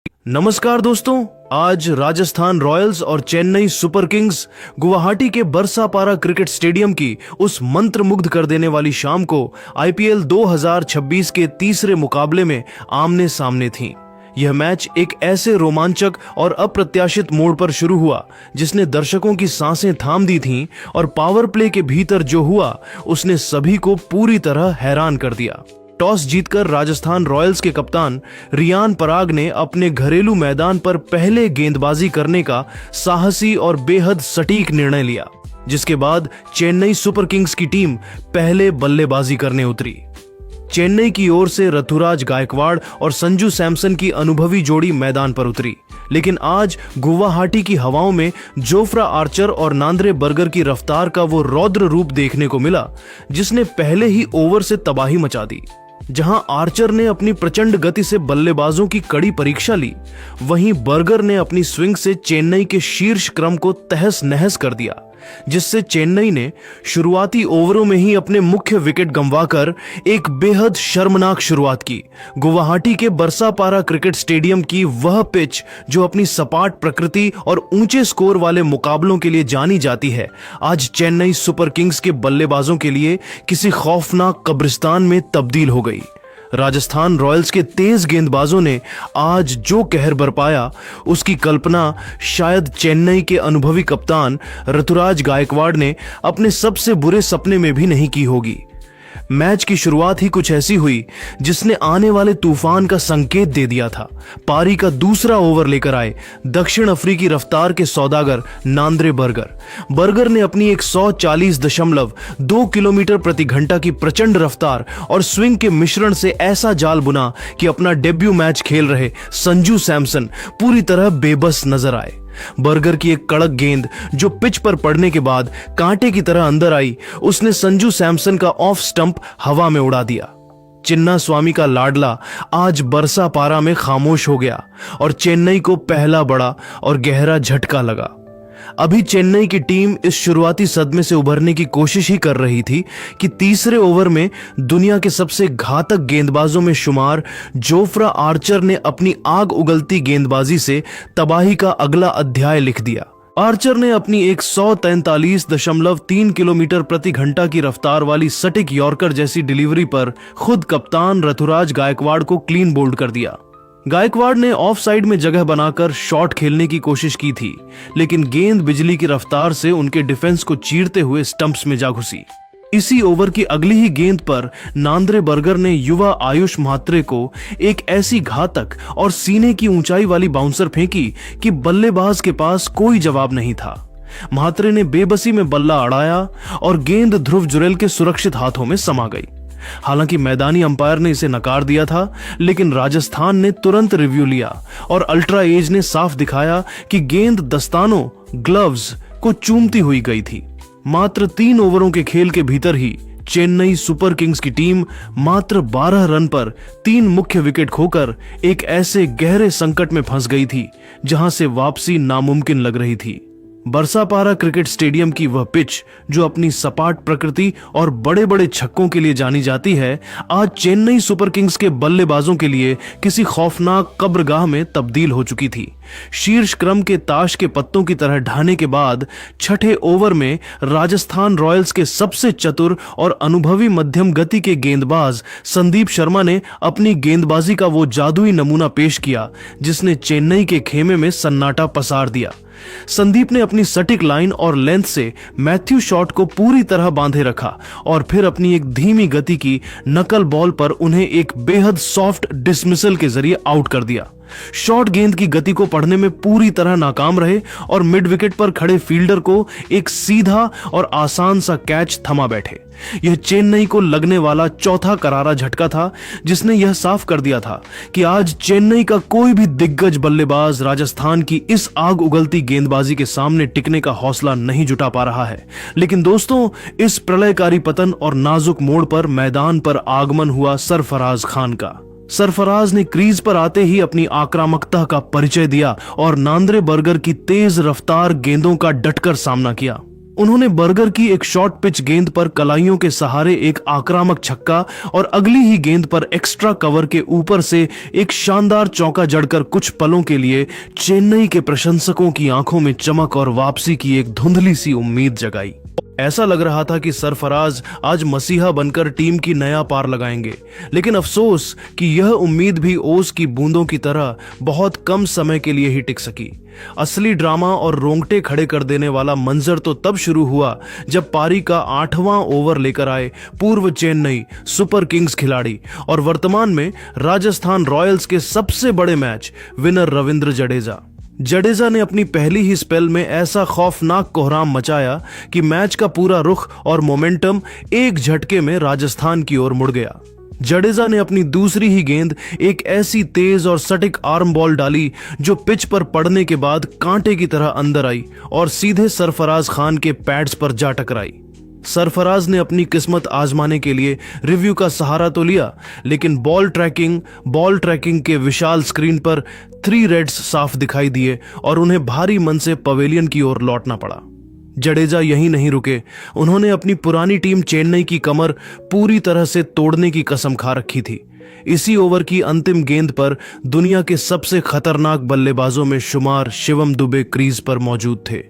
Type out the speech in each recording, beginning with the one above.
नमस्कार दोस्तों, आज राजस्थान रॉयल्स और चेन्नई सुपर किंग्स गुवाहाटी के बरसापारा क्रिकेट स्टेडियम की उस मंत्रमुग्ध कर देने वाली शाम को आईपीएल 2026 के तीसरे मुकाबले में आमने सामने थीं। यह मैच एक ऐसे रोमांचक और अप्रत्याशित मोड़ पर शुरू हुआ जिसने दर्शकों की सांसें थाम दी थीं और पावर प्ले के भीतर जो हुआ उसने सभी को पूरी तरह हैरान कर दिया। टॉस जीतकर राजस्थान रॉयल्स के कप्तान रियान पराग ने अपने घरेलू मैदान पर पहले गेंदबाजी करने का साहसी और बेहद सटीक निर्णय लिया, जिसके बाद चेन्नई सुपर किंग्स की टीम पहले बल्लेबाजी करने उतरी। चेन्नई की ओर से ऋतुराज गायकवाड़ और संजू सैमसन की अनुभवी जोड़ी मैदान पर उतरी, लेकिन आज गुवाहाटी की हवाओं में जोफ्रा आर्चर और नांद्रे बर्गर की रफ्तार का वो रौद्र रूप देखने को मिला जिसने पहले ही ओवर से तबाही मचा दी। जहां आर्चर ने अपनी प्रचंड गति से बल्लेबाजों की कड़ी परीक्षा ली, वहीं बर्गर ने अपनी स्विंग से चेन्नई के शीर्ष क्रम को तहस नहस कर दिया, जिससे चेन्नई ने शुरुआती ओवरों में ही अपने मुख्य विकेट गंवाकर एक बेहद शर्मनाक शुरुआत की। गुवाहाटी के बरसापारा क्रिकेट स्टेडियम की वह पिच जो अपनी सपाट प्रकृति और ऊंचे स्कोर वाले मुकाबलों के लिए जानी जाती है, आज चेन्नई सुपर किंग्स के बल्लेबाजों के लिए किसी खौफनाक कब्रिस्तान में तब्दील हो गई। राजस्थान रॉयल्स के तेज गेंदबाजों ने आज जो कहर बरपाया उसकी कल्पना शायद चेन्नई के अनुभवी कप्तान ऋतुराज गायकवाड़ ने अपने सबसे बुरे सपने में भी नहीं की होगी। मैच की शुरुआत ही कुछ ऐसी हुई जिसने आने वाले तूफान का संकेत दे दिया था। पारी का दूसरा ओवर लेकर आए दक्षिण अफ्रीकी रफ्तार के सौदागर नांद्रे बर्गर ने अपनी 140.2 किलोमीटर प्रति घंटा की प्रचंड रफ्तार और स्विंग के मिश्रण से ऐसा जाल बुना कि अपना डेब्यू मैच खेल रहे संजू सैमसन पूरी तरह बेबस नजर आए। बर्गर की एक कड़क गेंद जो पिच पर पड़ने के बाद कांटे की तरह अंदर आई, उसने संजू सैमसन का ऑफ स्टंप हवा में उड़ा दिया। चिन्ना स्वामी का लाडला आज बरसापारा में खामोश हो गया और चेन्नई को पहला बड़ा और गहरा झटका लगा। अभी चेन्नई की टीम इस शुरुआती सदमे से उभरने की कोशिश ही कर रही थी कि तीसरे ओवर में दुनिया के सबसे घातक गेंदबाजों में शुमार जोफ्रा आर्चर ने अपनी आग उगलती गेंदबाजी से तबाही का अगला अध्याय लिख दिया। आर्चर ने अपनी 143.3 किलोमीटर प्रति घंटा की रफ्तार वाली सटीक यॉर्कर जैसी डिलीवरी पर खुद कप्तान ऋतुराज गायकवाड़ को क्लीन बोल्ड कर दिया। गायकवाड़ ने ऑफ साइड में जगह बनाकर शॉट खेलने की कोशिश की थी, लेकिन गेंद बिजली की रफ्तार से उनके डिफेंस को चीरते हुए स्टंप्स में जा घुसी। इसी ओवर की अगली ही गेंद पर नांद्रे बर्गर ने युवा आयुष म्हात्रे को एक ऐसी घातक और सीने की ऊंचाई वाली बाउंसर फेंकी कि बल्लेबाज के पास कोई जवाब नहीं था। म्हात्रे ने बेबसी में बल्ला अड़ाया और गेंद ध्रुव जुरेल के सुरक्षित हाथों में समा गई। हालांकि मैदानी अंपायर ने इसे नकार दिया था, लेकिन राजस्थान ने तुरंत रिव्यू लिया और अल्ट्रा एज ने साफ दिखाया कि गेंद दस्तानों ग्लव्स को चूमती हुई गई थी। मात्र 3 ओवरों के खेल के भीतर ही चेन्नई सुपर किंग्स की टीम मात्र 12 रन पर 3 मुख्य विकेट खोकर एक ऐसे गहरे संकट में फंस गई थी जहां से वापसी नामुमकिन लग रही थी। बरसापारा क्रिकेट स्टेडियम की वह पिच जो अपनी सपाट प्रकृति और बड़े बड़े छक्कों के लिए जानी जाती है, आज चेन्नई सुपर किंग्स के बल्लेबाजों के लिए किसी खौफनाक कब्रगाह में तब्दील हो चुकी थी। शीर्ष क्रम के ताश के पत्तों की तरह ढहने के बाद छठे ओवर में राजस्थान रॉयल्स के सबसे चतुर और अनुभवी मध्यम गति के गेंदबाज संदीप शर्मा ने अपनी गेंदबाजी का वो जादुई नमूना पेश किया जिसने चेन्नई के खेमे में सन्नाटा पसार दिया। संदीप ने अपनी सटीक लाइन और लेंथ से मैथ्यू शॉट को पूरी तरह बांधे रखा और फिर अपनी एक धीमी गति की नकल बॉल पर उन्हें एक बेहद सॉफ्ट डिसमिसल के जरिए आउट कर दिया। शॉर्ट गेंद की गति को पढ़ने में पूरी तरह नाकाम रहे और मिड विकेट पर खड़े फील्डर को एक सीधा और आसान सा कैच थमा बैठे। यह चेन्नई को लगने वाला चौथा करारा झटका था जिसने यह साफ कर दिया था कि आज चेन्नई का कोई भी दिग्गज बल्लेबाज राजस्थान की इस आग उगलती गेंदबाजी के सामने टिकने का हौसला नहीं जुटा पा रहा है। लेकिन दोस्तों, इस प्रलयकारी पतन और नाजुक मोड़ पर मैदान पर आगमन हुआ सरफराज खान का। सरफराज ने क्रीज पर आते ही अपनी आक्रामकता का परिचय दिया और नांद्रे बर्गर की तेज रफ्तार गेंदों का डटकर सामना किया। उन्होंने बर्गर की एक शॉर्ट पिच गेंद पर कलाइयों के सहारे एक आक्रामक छक्का और अगली ही गेंद पर एक्स्ट्रा कवर के ऊपर से एक शानदार चौका जड़कर कुछ पलों के लिए चेन्नई के प्रशंसकों की आंखों में चमक और वापसी की एक धुंधली सी उम्मीद जगाई। ऐसा लग रहा था कि सरफराज आज मसीहा बनकर टीम की नया पार लगाएंगे, लेकिन अफसोस कि यह उम्मीद भी ओस की बूंदों की तरह बहुत कम समय के लिए ही टिक सकी। असली ड्रामा और रोंगटे खड़े कर देने वाला मंजर तो तब शुरू हुआ जब पारी का 8वां ओवर लेकर आए पूर्व चेन्नई सुपर किंग्स खिलाड़ी और वर्तमान में राजस्थान रॉयल्स के सबसे बड़े मैच विनर रविंद्र जडेजा ने अपनी पहली ही स्पेल में ऐसा खौफनाक कोहराम मचाया कि मैच का पूरा रुख और मोमेंटम एक झटके में राजस्थान की ओर मुड़ गया। जडेजा ने अपनी दूसरी ही गेंद एक ऐसी तेज और सटीक आर्म बॉल डाली जो पिच पर पड़ने के बाद कांटे की तरह अंदर आई और सीधे सरफराज खान के पैड्स पर जा टकराई। सरफराज ने अपनी किस्मत आजमाने के लिए रिव्यू का सहारा तो लिया, लेकिन बॉल ट्रैकिंग के विशाल स्क्रीन पर 3 रेड्स साफ दिखाई दिए और उन्हें भारी मन से पवेलियन की ओर लौटना पड़ा। जडेजा यहीं नहीं रुके, उन्होंने अपनी पुरानी टीम चेन्नई की कमर पूरी तरह से तोड़ने की कसम खा रखी थी। इसी ओवर की अंतिम गेंद पर दुनिया के सबसे खतरनाक बल्लेबाजों में शुमार शिवम दुबे क्रीज पर मौजूद थे।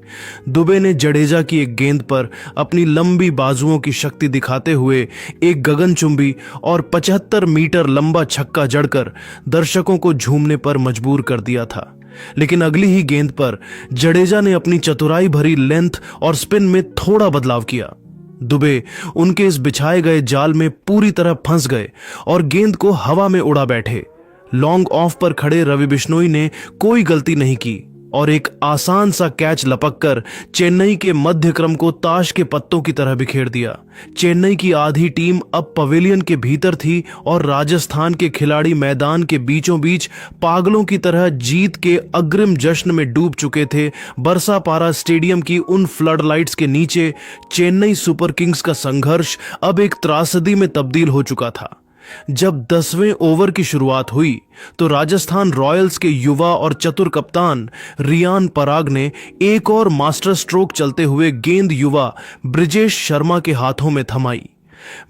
दुबे ने जडेजा की एक गेंद पर अपनी लंबी बाजुओं की शक्ति दिखाते हुए एक गगनचुंबी और 75 मीटर लंबा छक्का जड़कर दर्शकों को झूमने पर मजबूर कर दिया था। लेकिन अगली ही गेंद पर जडेजा ने अपनी चतुराई भरी लेंथ और स्पिन में थोड़ा बदलाव किया। दुबे उनके इस बिछाए गए जाल में पूरी तरह फंस गए और गेंद को हवा में उड़ा बैठे। लॉन्ग ऑफ पर खड़े रवि बिश्नोई ने कोई गलती नहीं की और एक आसान सा कैच लपककर चेन्नई के मध्य क्रम को ताश के पत्तों की तरह बिखेर दिया। चेन्नई की आधी टीम अब पवेलियन के भीतर थी और राजस्थान के खिलाड़ी मैदान के बीचों बीच पागलों की तरह जीत के अग्रिम जश्न में डूब चुके थे। बरसापारा स्टेडियम की उन फ्लड लाइट्स के नीचे चेन्नई सुपर किंग्स का संघर्ष अब एक त्रासदी में तब्दील हो चुका था। जब 10वें ओवर की शुरुआत हुई तो राजस्थान रॉयल्स के युवा और चतुर कप्तान रियान पराग ने एक और मास्टर स्ट्रोक चलते हुए गेंद युवा ब्रिजेश शर्मा के हाथों में थमाई।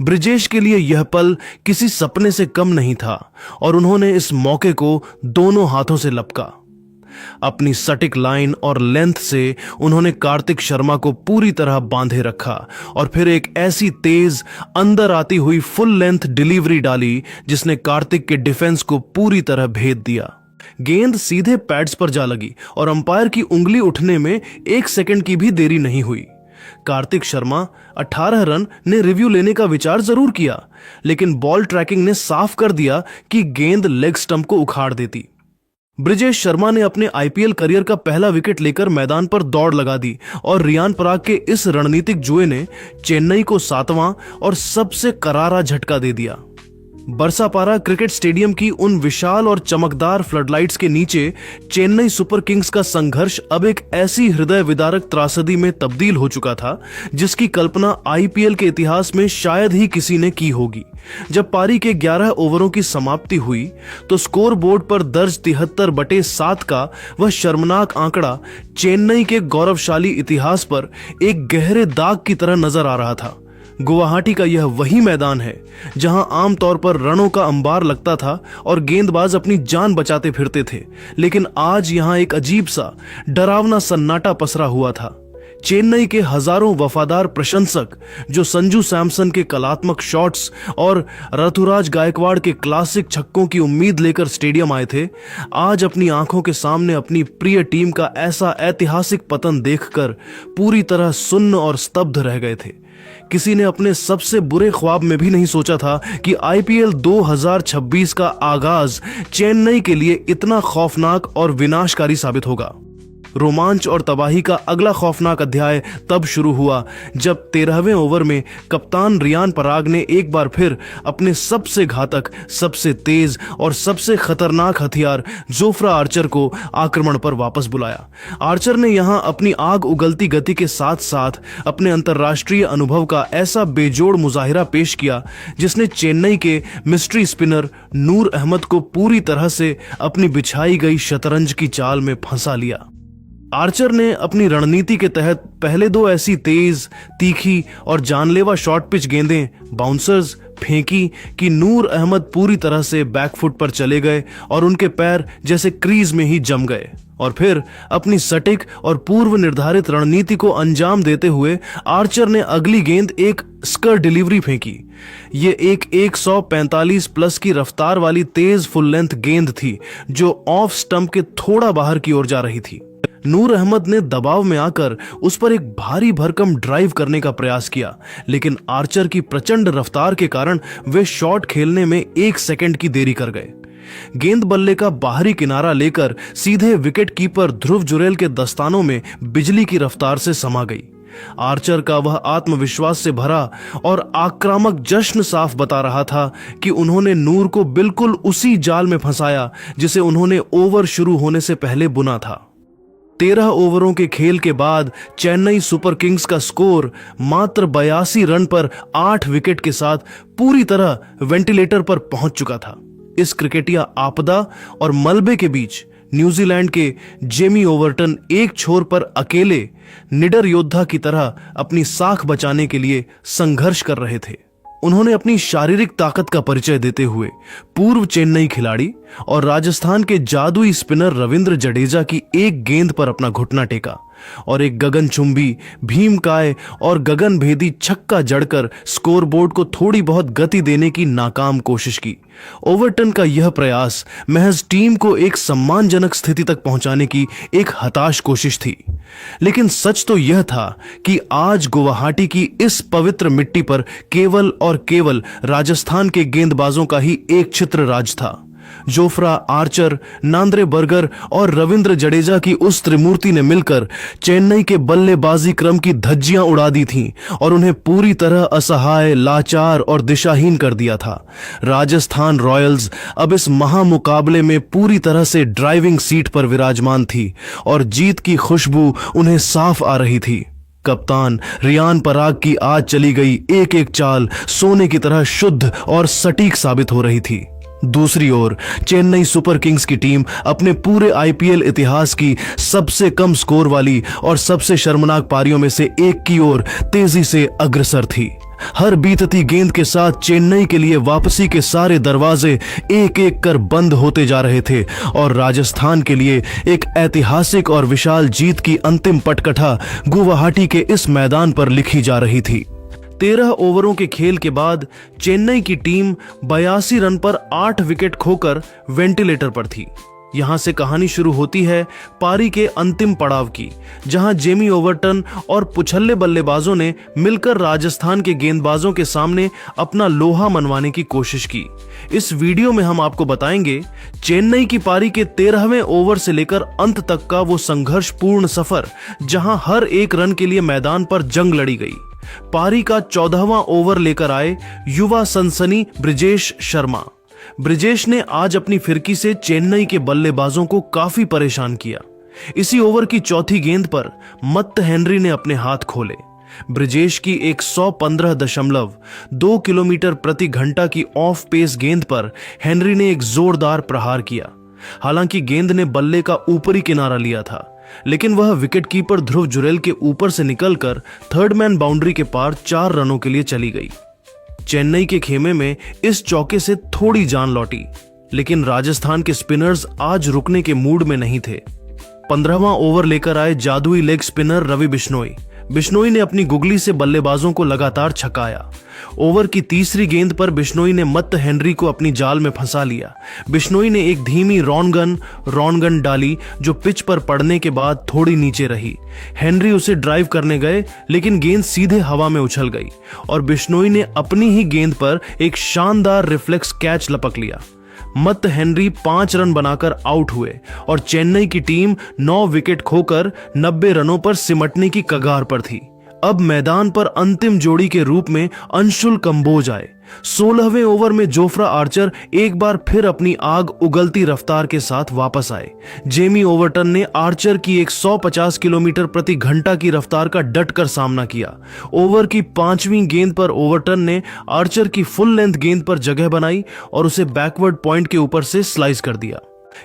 ब्रिजेश के लिए यह पल किसी सपने से कम नहीं था और उन्होंने इस मौके को दोनों हाथों से लपका। अपनी सटीक लाइन और लेंथ से उन्होंने कार्तिक शर्मा को पूरी तरह बांधे रखा और फिर एक ऐसी तेज अंदर आती हुई फुल लेंथ डिलीवरी डाली जिसने कार्तिक के डिफेंस को पूरी तरह भेद दिया। गेंद सीधे पैड्स पर जा लगी और अंपायर की उंगली उठने में 1 सेकंड की भी देरी नहीं हुई। कार्तिक शर्मा 18 रन ने रिव्यू लेने का विचार जरूर किया, लेकिन बॉल ट्रैकिंग ने साफ कर दिया कि गेंद लेग स्टंप को उखाड़ देती। ब्रिजेश शर्मा ने अपने आईपीएल करियर का पहला विकेट लेकर मैदान पर दौड़ लगा दी और रियान पराग के इस रणनीतिक जुए ने चेन्नई को 7वां और सबसे करारा झटका दे दिया। बरसापारा क्रिकेट स्टेडियम की उन विशाल और चमकदार फ्लडलाइट्स के नीचे चेन्नई सुपर किंग्स का संघर्ष अब एक ऐसी हृदय विदारक त्रासदी में तब्दील हो चुका था जिसकी कल्पना आईपीएल के इतिहास में शायद ही किसी ने की होगी। जब पारी के 11 ओवरों की समाप्ति हुई तो स्कोर बोर्ड पर दर्ज 73/7 का वह शर्मनाक आंकड़ा चेन्नई के गौरवशाली इतिहास पर एक गहरे दाग की तरह नजर आ रहा था। गुवाहाटी का यह वही मैदान है जहां आमतौर पर रनों का अंबार लगता था और गेंदबाज अपनी जान बचाते फिरते थे, लेकिन आज यहां एक अजीब सा डरावना सन्नाटा पसरा हुआ था। चेन्नई के हजारों वफादार प्रशंसक जो संजू सैमसन के कलात्मक शॉट्स और ऋतुराज गायकवाड़ के क्लासिक छक्कों की उम्मीद लेकर स्टेडियम आए थे, आज अपनी आंखों के सामने अपनी प्रिय टीम का ऐसा ऐतिहासिक पतन देखकर पूरी तरह सुन्न और स्तब्ध रह गए थे। किसी ने अपने सबसे बुरे ख्वाब में भी नहीं सोचा था कि आईपीएल 2026 का आगाज चेन्नई के लिए इतना खौफनाक और विनाशकारी साबित होगा। रोमांच और तबाही का अगला खौफनाक अध्याय तब शुरू हुआ जब 13वें ओवर में कप्तान रियान पराग ने एक बार फिर अपने सबसे घातक, सबसे तेज और सबसे खतरनाक हथियार जोफ्रा आर्चर को आक्रमण पर वापस बुलाया। आर्चर ने यहां अपनी आग उगलती गति के साथ साथ अपने अंतर्राष्ट्रीय अनुभव का ऐसा बेजोड़ मुजाहिरा पेश किया जिसने चेन्नई के मिस्ट्री स्पिनर नूर अहमद को पूरी तरह से अपनी बिछाई गई शतरंज की चाल में फंसा लिया। आर्चर ने अपनी रणनीति के तहत पहले दो ऐसी तेज, तीखी और जानलेवा शॉर्ट पिच गेंदें बाउंसर्स फेंकी कि नूर अहमद पूरी तरह से बैकफुट पर चले गए और उनके पैर जैसे क्रीज में ही जम गए। और फिर अपनी सटीक और पूर्व निर्धारित रणनीति को अंजाम देते हुए आर्चर ने अगली गेंद एक स्कर डिलीवरी फेंकी। ये एक 145 प्लस की रफ्तार वाली तेज फुल लेंथ गेंद थी जो ऑफ स्टंप के थोड़ा बाहर की ओर जा रही थी। नूर अहमद ने दबाव में आकर उस पर एक भारी भरकम ड्राइव करने का प्रयास किया, लेकिन आर्चर की प्रचंड रफ्तार के कारण वे शॉट खेलने में 1 सेकंड की देरी कर गए। गेंद बल्ले का बाहरी किनारा लेकर सीधे विकेट कीपर ध्रुव जुरेल के दस्तानों में बिजली की रफ्तार से समा गई। आर्चर का वह आत्मविश्वास से भरा और आक्रामक जश्न साफ बता रहा था कि उन्होंने नूर को बिल्कुल उसी जाल में फंसाया जिसे उन्होंने ओवर शुरू होने से पहले बुना था। 13 ओवरों के खेल के बाद चेन्नई सुपर किंग्स का स्कोर मात्र 82 रन पर 8 विकेट के साथ पूरी तरह वेंटिलेटर पर पहुंच चुका था। इस क्रिकेटिया आपदा और मलबे के बीच न्यूजीलैंड के जेमी ओवरटन एक छोर पर अकेले निडर योद्धा की तरह अपनी साख बचाने के लिए संघर्ष कर रहे थे। उन्होंने अपनी शारीरिक ताकत का परिचय देते हुए पूर्व चेन्नई खिलाड़ी और राजस्थान के जादुई स्पिनर रविंद्र जडेजा की एक गेंद पर अपना घुटना टेका और एक गगनचुंबी, भीमकाय और गगनभेदी छक्का जड़कर स्कोरबोर्ड को थोड़ी बहुत गति देने की नाकाम कोशिश की। ओवरटन का यह प्रयास महज टीम को एक सम्मानजनक स्थिति तक पहुंचाने की एक हताश कोशिश थी, लेकिन सच तो यह था कि आज गुवाहाटी की इस पवित्र मिट्टी पर केवल और केवल राजस्थान के गेंदबाजों का ही एक छित्र राज था। जोफ्रा आर्चर, नांद्रे बर्गर और रविंद्र जडेजा की उस त्रिमूर्ति ने मिलकर चेन्नई के बल्लेबाजी क्रम की धज्जियां उड़ा दी थीं और उन्हें पूरी तरह असहाय, लाचार और दिशाहीन कर दिया था। राजस्थान रॉयल्स अब इस महामुकाबले में पूरी तरह से ड्राइविंग सीट पर विराजमान थी और जीत की खुशबू उन्हें साफ आ रही थी। कप्तान रियान पराग की आज चली गई एक एक चाल सोने की तरह शुद्ध और सटीक साबित हो रही थी। दूसरी ओर चेन्नई सुपर किंग्स की टीम अपने पूरे आईपीएल इतिहास की सबसे कम स्कोर वाली और सबसे शर्मनाक पारियों में से एक की ओर तेजी से अग्रसर थी। हर बीतती गेंद के साथ चेन्नई के लिए वापसी के सारे दरवाजे एक एक कर बंद होते जा रहे थे और राजस्थान के लिए एक ऐतिहासिक और विशाल जीत की अंतिम पटकथा गुवाहाटी के इस मैदान पर लिखी जा रही थी। 13 ओवरों के खेल के बाद चेन्नई की टीम 82 रन पर 8 विकेट खोकर वेंटिलेटर पर थी। यहां से कहानी शुरू होती है पारी के अंतिम पड़ाव की, जहां जेमी ओवरटन और पुछल्ले बल्लेबाजों ने मिलकर राजस्थान के गेंदबाजों के सामने अपना लोहा मनवाने की कोशिश की। इस वीडियो में हम आपको बताएंगे चेन्नई की पारी के 13वें ओवर से लेकर अंत तक का वो संघर्षपूर्ण सफर, जहां हर एक रन के लिए मैदान पर जंग लड़ी गई। पारी का 14वां ओवर लेकर आए युवा सनसनी ब्रिजेश शर्मा। ब्रिजेश ने आज अपनी फिरकी से चेन्नई के बल्लेबाजों को काफी परेशान किया। इसी ओवर की चौथी गेंद पर मत्त हेनरी ने अपने हाथ खोले। ब्रिजेश की 115.2 किलोमीटर प्रति घंटा की ऑफ पेस गेंद पर हेनरी ने एक जोरदार प्रहार किया। हालांकि गेंद ने बल्ले का ऊपरी किनारा लिया था, लेकिन वह विकेटकीपर ध्रुव जुरेल के ऊपर से निकलकर थर्ड मैन बाउंड्री के पार 4 रनों के लिए चली गई। चेन्नई के खेमे में इस चौके से थोड़ी जान लौटी, लेकिन राजस्थान के स्पिनर्स आज रुकने के मूड में नहीं थे। 15वां ओवर लेकर आए जादुई लेग स्पिनर रवि बिश्नोई ने अपनी गुगली से बल्लेबाजों को लगातार छकाया। ओवर की तीसरी गेंद पर बिश्नोई ने मत्त हेनरी को अपनी जाल में फंसा लिया। बिश्नोई ने एक धीमी रॉनगन डाली जो पिच पर पड़ने के बाद थोड़ी नीचे रही। हेनरी उसे ड्राइव करने गए, लेकिन गेंद सीधे हवा में उछल गई और बिश्नोई ने अपनी ही गेंद पर एक शानदार रिफ्लेक्स कैच लपक लिया। मत्त हेनरी 5 रन बनाकर आउट हुए और चेन्नई की टीम 9 विकेट खोकर 90 रनों पर सिमटने की कगार पर थी। अब मैदान पर अंतिम जोड़ी के रूप में अंशुल कंबोज आए। 16वें ओवर में जोफ्रा आर्चर एक बार फिर अपनी आग उगलती रफ्तार के साथ वापस आए। जेमी ओवरटन ने आर्चर की 150 किलोमीटर प्रति घंटा की रफ्तार का डटकर सामना किया। ओवर की 5वीं गेंद पर ओवरटन ने आर्चर की फुल लेंथ गेंद पर जगह बनाई और उसे बैकवर्ड पॉइंट के ऊपर से स्लाइस कर दिया।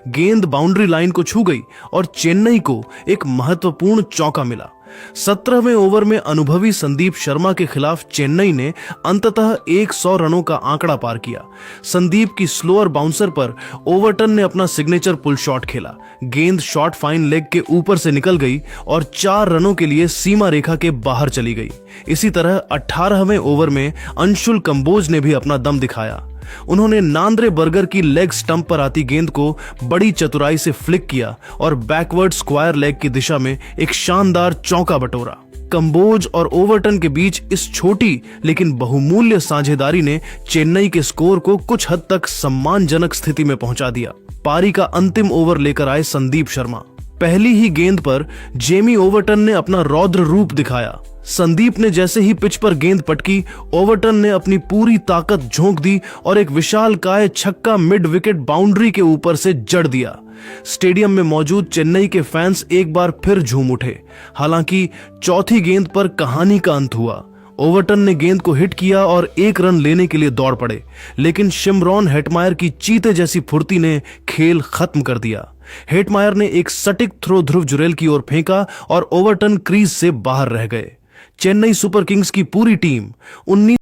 गेंद बाउंड्री लाइन को छू गई और चेन्नई को एक महत्वपूर्ण चौका मिला। 17वें ओवर में अनुभवी संदीप शर्मा के खिलाफ चेन्नई ने अंततः 100 रनों का आंकड़ा पार किया। संदीप की स्लोअर बाउंसर पर ओवरटन ने अपना सिग्नेचर पुल शॉट खेला। गेंद शॉर्ट फाइन लेग के ऊपर से निकल गई और 4 रनों के लिए सीमा रेखा के बाहर चली गई। इसी तरह 18वें ओवर में अंशुल कंबोज ने भी अपना दम दिखाया। उन्होंने नांद्रे बर्गर की लेग स्टंप पर आती गेंद को बड़ी चतुराई से फ्लिक किया और बैकवर्ड स्क्वायर लेग की दिशा में एक शानदार चौका बटोरा। कंबोज और ओवरटन के बीच इस छोटी लेकिन बहुमूल्य साझेदारी ने चेन्नई के स्कोर को कुछ हद तक सम्मानजनक स्थिति में पहुंचा दिया। पारी का अंतिम ओवर लेकर आए संदीप शर्मा। पहली ही गेंद पर जेमी ओवरटन ने अपना रौद्र रूप दिखाया। संदीप ने जैसे ही पिच पर गेंद पटकी, ओवरटन ने अपनी पूरी ताकत झोंक दी और एक विशालकाय छक्का मिड विकेट बाउंड्री के ऊपर से जड़ दिया। स्टेडियम में मौजूद चेन्नई के फैंस एक बार फिर झूम उठे। हालांकि चौथी गेंद पर कहानी का अंत हुआ। ओवरटन ने गेंद को हिट किया और 1 रन लेने के लिए दौड़ पड़े, लेकिन शिमरॉन हेटमायर की चीते जैसी फुर्ती ने खेल खत्म कर दिया। हेटमायर ने एक सटीक थ्रो ध्रुव जुरेल की ओर फेंका और ओवरटन क्रीज से बाहर रह गए। चेन्नई सुपर किंग्स की पूरी टीम 19